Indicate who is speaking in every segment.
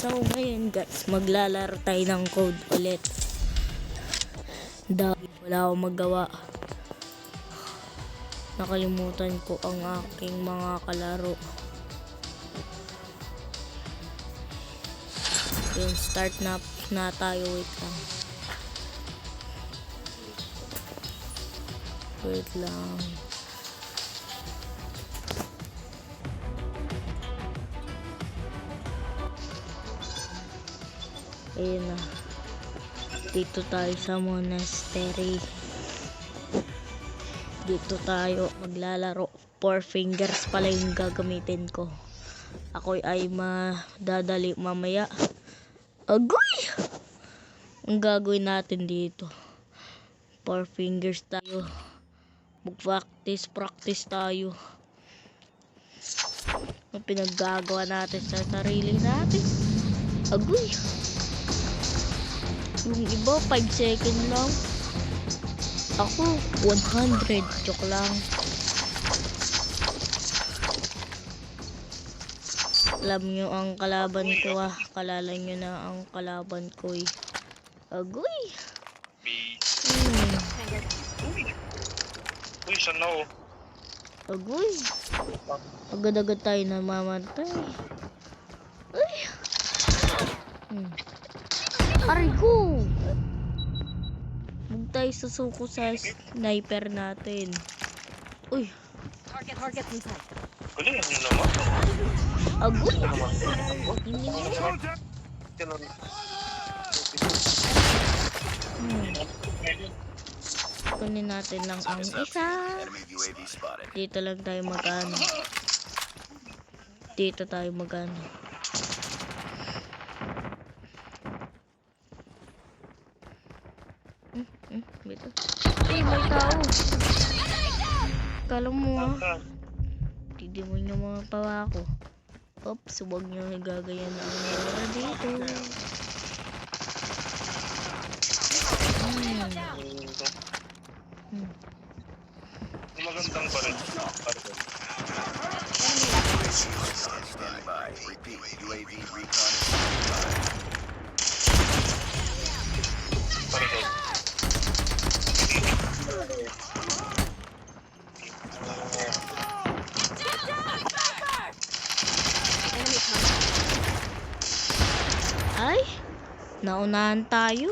Speaker 1: So ngayon guys, maglalaro tayo ng code ulit. Dahil wala akong magawa. Nakalimutan ko ang aking mga kalaro. Yun, start na tayo. Wait lang. Ayun na. Dito tayo sa monastery. Dito tayo maglalaro. 4 fingers pala yung gagamitin ko. Ako ay madadali mamaya. Agoy! Ang gagawin natin dito. 4 fingers tayo. Mag-practice tayo. Ang pinaggagawa natin sa sarili natin. Agoy! Yung iba 5 second lang. Ako 100. Joke lang. Alam nyo ang kalaban ko Kalala nyo na ang kalaban ko Agoy!
Speaker 2: Uy, sana o.
Speaker 1: Agoy! Agad-agad tayo namamatay. Ay! Aray ko! Huwag tayo susuko sa sniper natin. Uy!
Speaker 3: Target inside.
Speaker 2: Galing nyo naman.
Speaker 1: Agoy! Kunin natin lang ang isa. Dito lang tayo magano. Dito tayo magano. Dito. Ay, may tao. Kala mo Hindi mo nyo mga pawa ko. Oops, huwag nyo gagayan ang meron dito.
Speaker 2: Magandang pa rin.
Speaker 1: Ay, naunahan tayo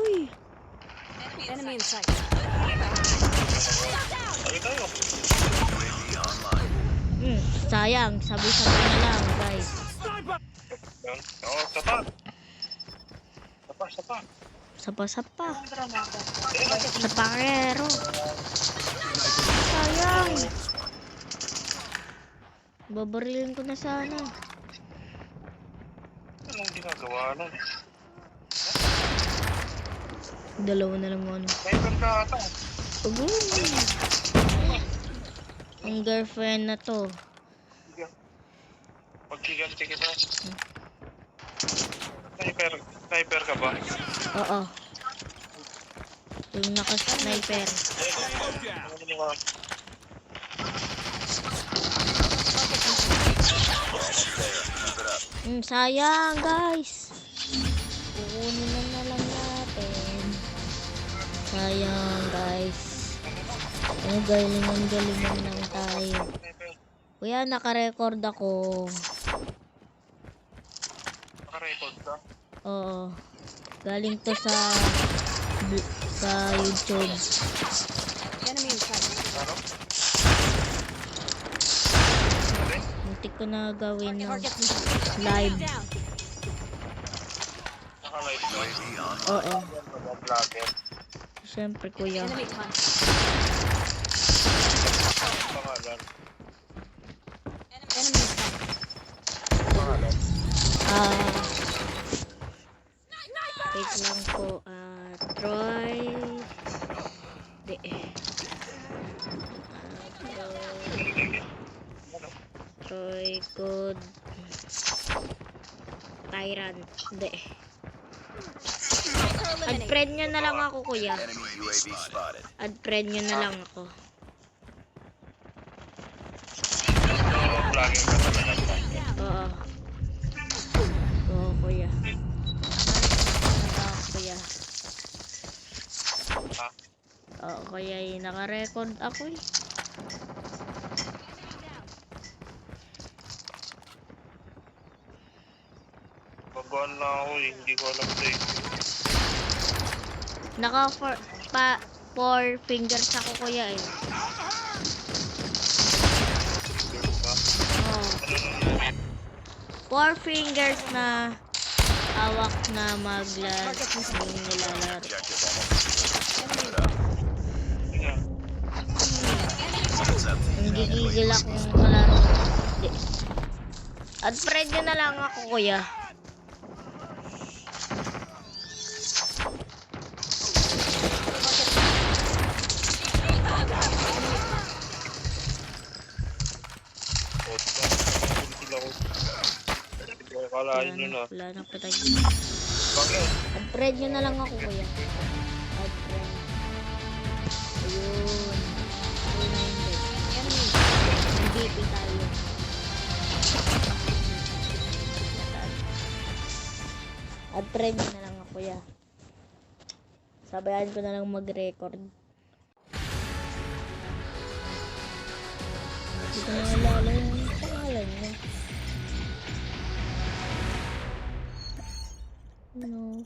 Speaker 3: Enemy inside.
Speaker 1: Sayang, sabi-sabi na lang guys. Sapa. Sapakero. Sayang. Babarilin ko na sana.
Speaker 2: Anong ginagawa nun?
Speaker 1: Dalawa na lang ano.
Speaker 2: Sniper ka ata.
Speaker 1: Ang girlfriend na to.
Speaker 2: Pagkiganti kita. Sniper ka ba?
Speaker 1: Oo. Yung naka-sniper. Sayang guys. Kukunin na lang natin. Sayang guys. Galingan lang tayo. Kuya, naka-record ako.
Speaker 2: Naka-record ka?
Speaker 1: Oo. Galing to sa YouTube.
Speaker 3: Enemy inside.
Speaker 2: Ano?
Speaker 1: Muntik ko na gawin ng
Speaker 3: Target inside.
Speaker 1: live.
Speaker 2: Naka-live ka?
Speaker 1: Oo.
Speaker 2: Vlogger.
Speaker 1: Siyempre kuya.
Speaker 3: Enemy touch.
Speaker 2: Pangalan.
Speaker 3: Enemy inside.
Speaker 2: Pangalan.
Speaker 1: Wait lang po. Troy. Troy Code Tyrant. Add-friend nyo na lang ako kuya. Add-friend nyo na lang ako.
Speaker 2: Vlogger ka talaga.
Speaker 1: Oo. Oo kuya. kaya naka-record ako eh.
Speaker 2: Bagaan na ako eh. Hindi ko alam ito eh.
Speaker 1: Naka four fingers ako kuya eh.
Speaker 2: Diba?
Speaker 1: Oh.
Speaker 2: Ano nang
Speaker 1: 4 fingers na hawak na maglas yung nilalaro.
Speaker 2: Yan.
Speaker 1: Nagigigil akong kalaro. Hindi. At friend nyo na lang ako kuya.
Speaker 2: Kalahin nyo na.
Speaker 1: Wala na patay.
Speaker 2: Bakit?
Speaker 1: At friend nyo na lang ako kuya. At friend. Ayun. Ayun na yun guys. MVP tayo. At friend nyo na lang ako kuya. Sabayan ko na lang mag-record. Hindi ko na alala yung pangalan niya. No.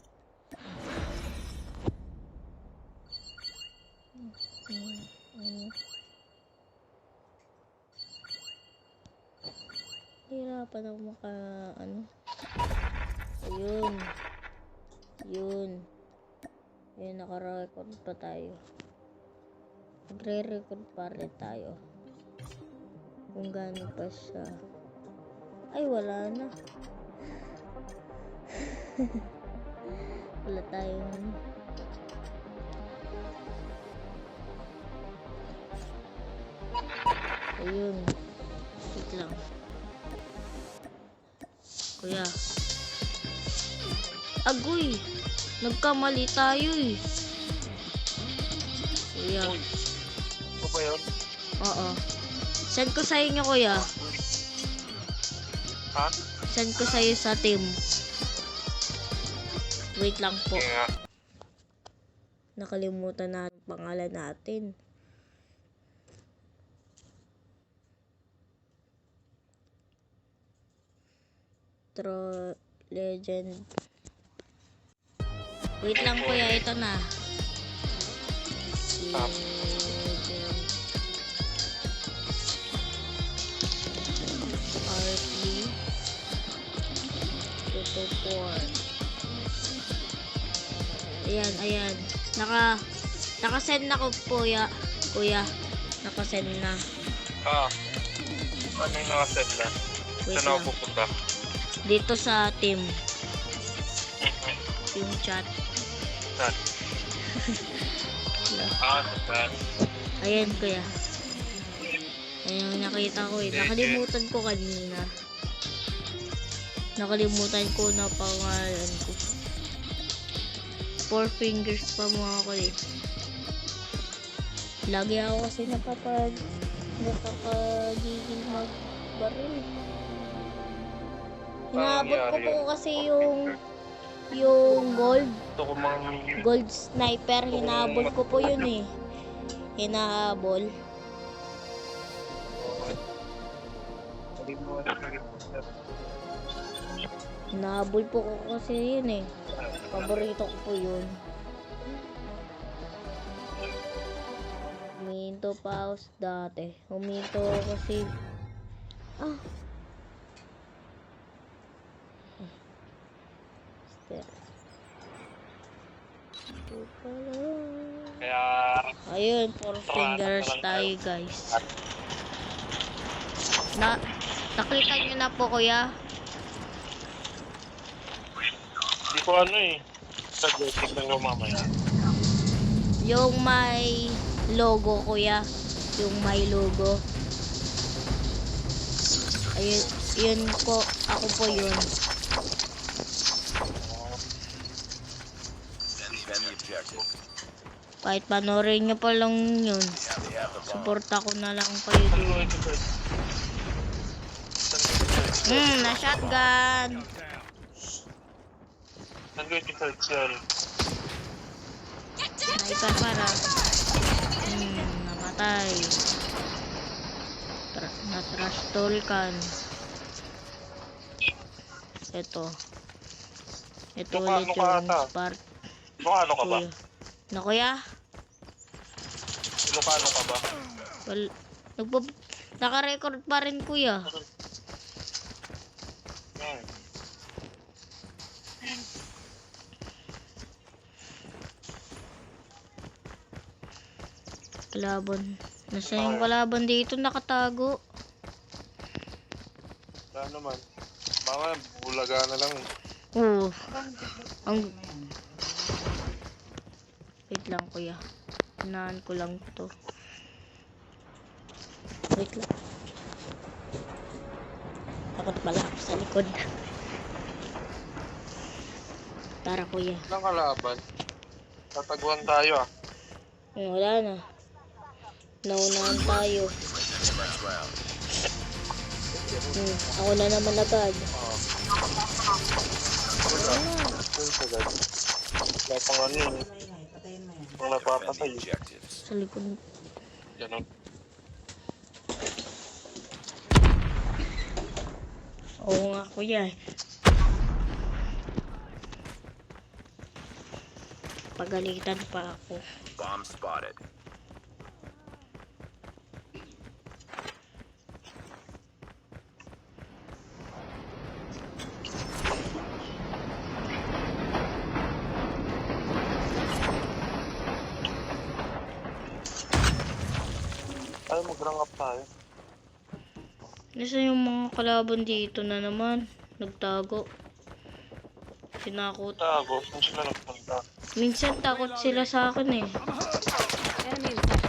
Speaker 1: Hirapan ako maka ano. Ayun. Yun. Ayun, naka-record pa tayo. Nagre-record pa rin tayo. Kung gaano pa siya. Ay, wala na. Wala tayong ayun. Wait lang. Kuya. Agoy! Nagkamali tayo eh. Kuya.
Speaker 2: Ano ba yun?
Speaker 1: Oo. Send ko sa inyo kuya.
Speaker 2: Ha?
Speaker 1: Send ko sa'yo sa team. Wait lang po.
Speaker 2: Kaya
Speaker 1: Nakalimutan na ang pangalan natin. Legend. Wait lang kuya, ito na. Legend. RP 224. Ayan. Naka-send na ko kuya. Naka-send na.
Speaker 2: ano yung nakasend na?
Speaker 1: Wait
Speaker 2: Saan ako
Speaker 1: lang.
Speaker 2: pupunta?
Speaker 1: Dito sa team. Yung chat.
Speaker 2: Saan? Saan?
Speaker 1: Ayan kuya. Ayan yung nakita ko eh. Nakalimutan ko kanina. Nakalimutan ko na pangalan ko. 4 fingers pa mga kulit. Lagi ako kasi nakakagigil magbaril. Hinaabot ko po kasi yung
Speaker 2: Ito ko mga
Speaker 1: gold sniper. Hinahabol ko po yun eh. Hinahabol. Hinahabol po ko kasi yun eh. Paborito ko po yun. Huminto pa ako dati. Huminto kasi
Speaker 2: Kaya
Speaker 1: ayun, 4 fingers tayo guys. Nakita nyo na po kuya.
Speaker 2: Hindi ko ano eh. Saglit lang yung mamaya.
Speaker 1: Yung may logo kuya. Yung may logo. Ayun, yun po. Ako po yun. Kahit panoorin nyo pa lang yun. Suporta ko na lang kayo doon. Na shotgun.
Speaker 2: Saan ko i-search yun?
Speaker 1: Sniper para. Patay. Na-trash talkan. Ito. Ito
Speaker 2: Mukha-
Speaker 1: ulit
Speaker 2: mukha
Speaker 1: yung
Speaker 2: ata.
Speaker 1: spark.
Speaker 2: Ilocano ka ba?
Speaker 1: Kuya. Na kuya?
Speaker 2: Ilocano ka ba?
Speaker 1: Well, naka-record pa rin kuya.
Speaker 2: Hmm.
Speaker 1: Kalaban. Nasa yung kalaban dito nakatago?
Speaker 2: Wala naman. Baka bulaga na lang eh.
Speaker 1: Oo. Ang... Wait lang kuya. Unahan ko lang to. Wait lang. Takot pala ako sa likod. Tara kuya.
Speaker 2: Walang kalaban. Tataguan tayo ah.
Speaker 1: Wala na. Naunahan tayo. Ako na naman agad.
Speaker 2: Wala. Yun sagad. Wala pang ano yun. Pang napapatay.
Speaker 1: Sa likod.
Speaker 2: Ganon.
Speaker 1: Oo nga kuya. Pagalitan pa ako.
Speaker 4: Bomb spotted.
Speaker 2: Ay, mag-rank up tayo.
Speaker 1: Nasa yung mga kalaban dito na naman. Nagtago. Tinakot.
Speaker 2: Tago. Saan sila nagpunta?
Speaker 1: Minsan takot sila sa akin eh.
Speaker 3: Enemy in sight.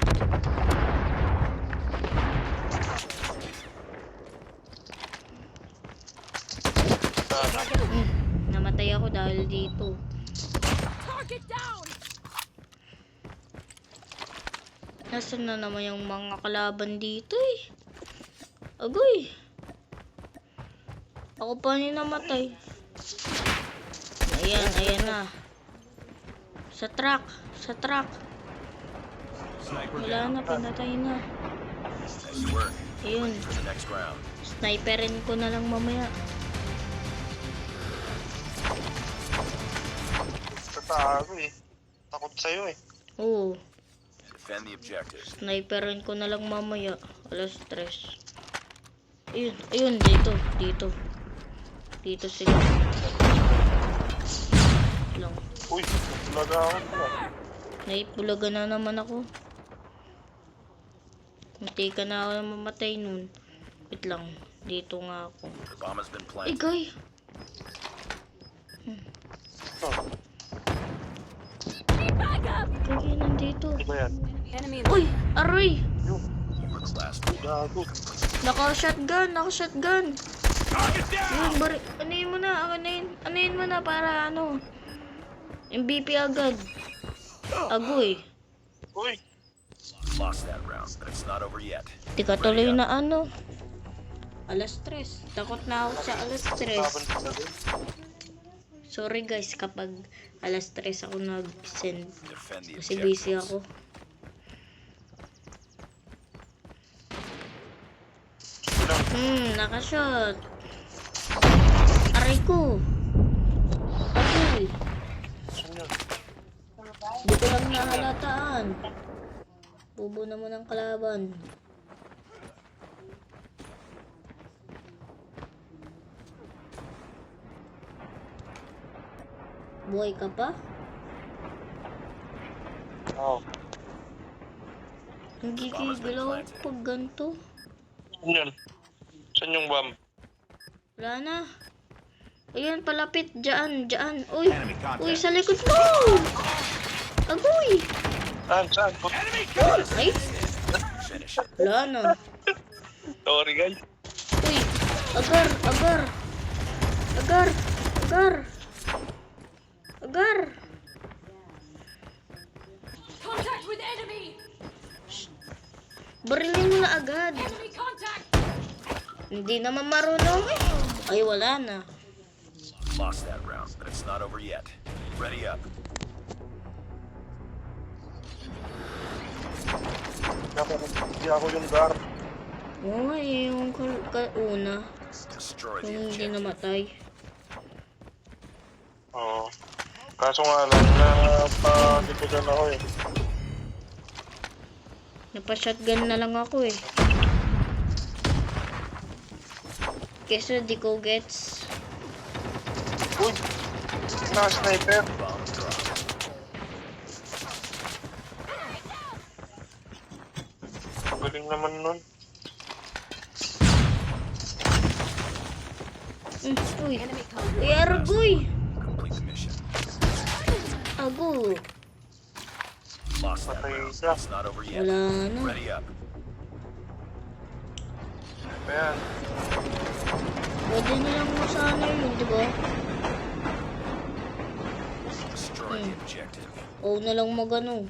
Speaker 2: Sana.
Speaker 1: Namatay ako dahil dito.
Speaker 3: Target down.
Speaker 1: Nasaan na naman yung mga kalaban dito eh? Agoy! Ako pa ni namatay. Ayan, ayan na. Sa truck, sa truck. Wala na, pinatay na.
Speaker 4: Nice work.
Speaker 1: Ayun,
Speaker 4: For the next round.
Speaker 1: sniperin ko na lang mamaya.
Speaker 2: Tatago eh. Takot sa'yo eh.
Speaker 1: Oo,
Speaker 4: Defend the objective.
Speaker 1: sniperin ko na lang mamaya. Alas 3. Ayun, ayun, dito, dito. Dito sila. Lang.
Speaker 2: Uy, bulaga ako pala.
Speaker 1: Naipulaga na naman ako. Munti ka na ako na mamatay nun. Wait lang. Dito nga ako.
Speaker 4: The bomb has been
Speaker 1: Ay,
Speaker 4: planted.
Speaker 1: guy!
Speaker 2: Oh,
Speaker 1: Kaya nandito.
Speaker 2: ano ba yan?
Speaker 3: Enemy in
Speaker 1: Uy! Aroy!
Speaker 4: You were the last one.
Speaker 2: Gago.
Speaker 1: Naka-shotgun! Naka-shotgun! Yun, bari... Anuhin mo na. Anuhin mo na para ano. MVP agad. Agoy.
Speaker 2: Uy,
Speaker 4: Lost that round, but it's not over yet.
Speaker 1: Di ka tuloy na ano. Alas 3. Takot na ako sa alas 3.
Speaker 2: laban sila din.
Speaker 1: Sorry guys kapag alas 3 ako nag-send.
Speaker 4: Defend the
Speaker 1: Kasi busy
Speaker 4: objectives.
Speaker 1: ako. Nakashot. Aray ko. Agoy.
Speaker 2: Saan yun?
Speaker 1: Di ko lang nahalataan. Bubo naman ang kalaban. Buhay ka pa?
Speaker 2: Oo.
Speaker 1: Ang gigigil ako pag ganito.
Speaker 2: Saan yun? Saan yung bomb?
Speaker 1: Wala na. Ayun, palapit. Diyan, diyan. Uy, uy, sa likod mo! Agoy!
Speaker 2: Saan?
Speaker 1: Ay,
Speaker 4: Finish it.
Speaker 1: wala na.
Speaker 2: Sorry guys.
Speaker 1: Uy, agar, agar. Agar, agar. Agar.
Speaker 3: Contact with enemy.
Speaker 1: Barilin mo na agad.
Speaker 3: Enemy contact.
Speaker 1: Hindi naman marunong eh. Ay, wala na.
Speaker 4: Lost that round, but it's not over yet. Ready up.
Speaker 2: Hindi ako yung guard.
Speaker 1: Oo nga eh, yung una.
Speaker 4: Destroy the
Speaker 1: Yung hindi
Speaker 4: objective.
Speaker 1: namatay.
Speaker 2: Oo. Kaso nga lang, napagitugan ako eh.
Speaker 1: Napa-shotgun na lang ako eh. Kesa di ko gets.
Speaker 2: Uy! Naka-sniper.
Speaker 4: Bomb drop.
Speaker 2: Galing naman nun.
Speaker 1: Uy,
Speaker 3: Enemy cover.
Speaker 1: uy, Argoy!
Speaker 4: Complete the mission.
Speaker 1: Ago.
Speaker 4: Lost that
Speaker 2: Patay
Speaker 4: round.
Speaker 2: isa.
Speaker 4: It's not over yet.
Speaker 1: Wala na.
Speaker 4: Ready up.
Speaker 2: Ayan.
Speaker 1: Pwede na lang mo sana yun, di ba?
Speaker 4: Destroy the objective.
Speaker 1: O na lang magano.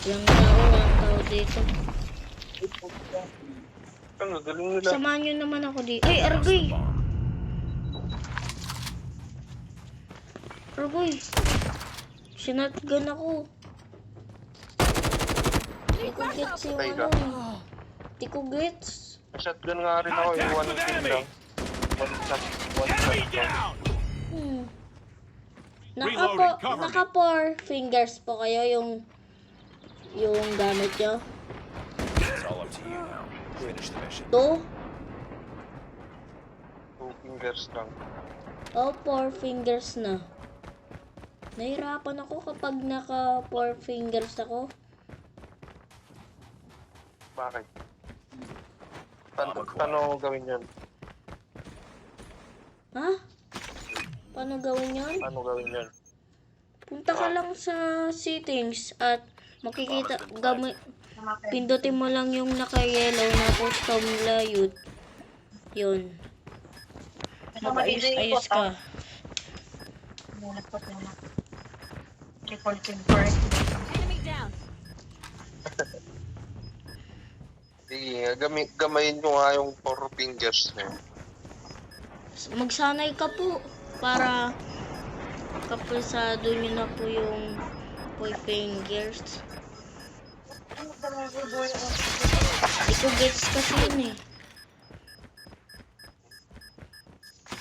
Speaker 1: Walang tao dito.
Speaker 2: Ano, galing nila.
Speaker 1: Samahan nyo naman ako dito. Ay, Argoy!
Speaker 4: Bomb.
Speaker 1: Argoy! Sinatgan ako. Di ko gets yung
Speaker 2: Patay ka.
Speaker 1: ano. Di ko gets.
Speaker 2: Shotgun nga rin ako eh. One kill lang. One shot lang.
Speaker 1: Hmm.
Speaker 4: Reloading, cover me.
Speaker 1: Naka 4 fingers po kayo yung gamit nyo.
Speaker 4: It's all up to you now. Finish the mission.
Speaker 1: 2?
Speaker 2: 2 fingers lang.
Speaker 1: O 4 fingers na. Nahirapan ako kapag naka 4 fingers ako.
Speaker 2: Bakit? Paano gawin yun?
Speaker 1: Ha? Paano gawin yun?
Speaker 2: Paano gawin yun?
Speaker 1: Punta ka lang sa settings at makikita, pindutin mo lang yung naka-yellow na custom layout. Yun. Mag-ayos ka.
Speaker 3: Enemy down.
Speaker 2: Sige, gamayin ko nga yung 4 fingers na yun.
Speaker 1: Magsanay ka po para kapasado nyo na po yung 4 fingers. Di ko gets kasi yun eh.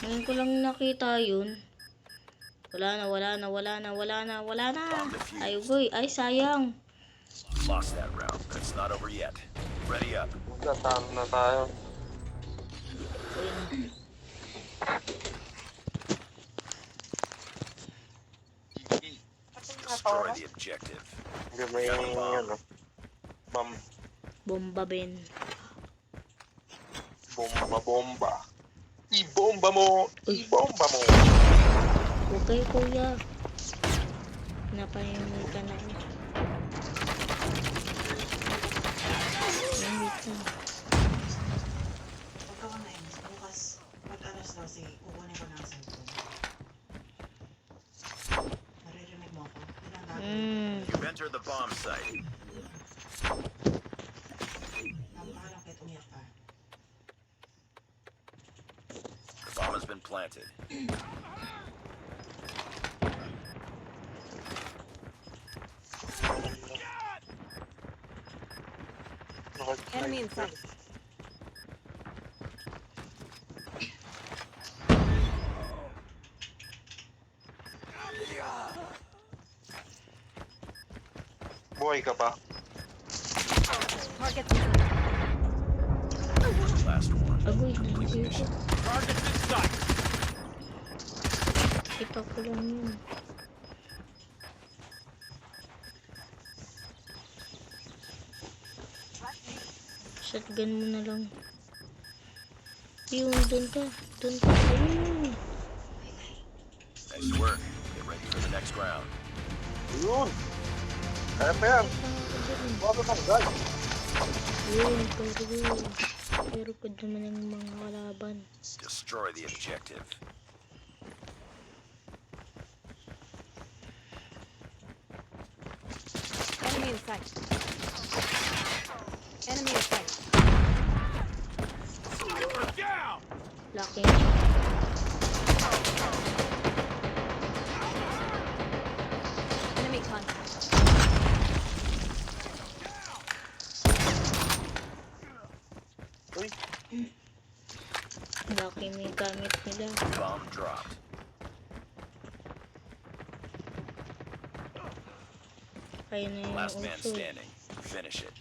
Speaker 1: Ngayon ko lang nakita yun. Wala na. Ay, boy. Ay, sayang.
Speaker 4: Lost that round, but it's not over yet. Ready up.
Speaker 2: Magkatalo na tayo.
Speaker 4: Destroy the objective.
Speaker 2: Gamayin ano.
Speaker 1: Bomba Ben.
Speaker 2: Bomba. I-bomba mo! I-bomba mo!
Speaker 1: Okay, kuya. Napahimik ka na. Wait lang.
Speaker 5: Pagkawa na yun, bukas, pag-alas daw, sige, kukunin ko na ang cellphone. Naririnig mo ako? Ilang gagawin?
Speaker 4: You've entered the bomb site.
Speaker 5: Napakalang kahit umiyak ka.
Speaker 4: The bomb has been planted.
Speaker 3: Enemy in sight.
Speaker 2: Buhay ka pa?
Speaker 3: Target.
Speaker 4: Last one.
Speaker 1: Agoy,
Speaker 4: Complete the
Speaker 1: nandito.
Speaker 4: mission.
Speaker 1: Kita ko lang yun. Shotgun mo na lang. Yung, doon ka. Ayun.
Speaker 4: Nice work. Get ready for the next round.
Speaker 2: Yun! Kaya pa yan! Bakit ang guys?
Speaker 1: Yun, pero good naman ang mga kalaban.
Speaker 4: Destroy the objective.
Speaker 3: Enemy in sight. Enemy in sight.
Speaker 1: Laki.
Speaker 2: Uy,
Speaker 1: Lucky may gamit nila.
Speaker 4: Bomb dropped.
Speaker 1: Ayun na yung
Speaker 4: Last man
Speaker 1: uso.
Speaker 4: standing. Finish it.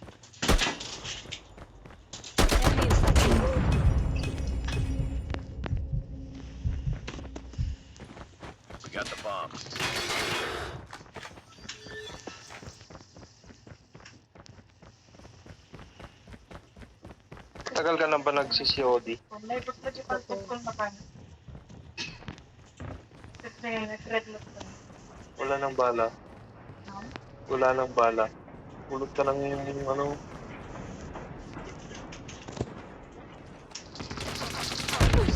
Speaker 3: Enemy in sight.
Speaker 4: We got the bomb.
Speaker 2: tagal ka na ba nagsi-COD?
Speaker 5: May logical tungkol na pa. Kasi nag-red lock na.
Speaker 2: Wala nang bala. Wala nang bala. Pulot ka ng ano.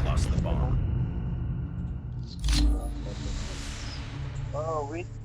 Speaker 4: Lost the bomb.
Speaker 2: Ah, wait.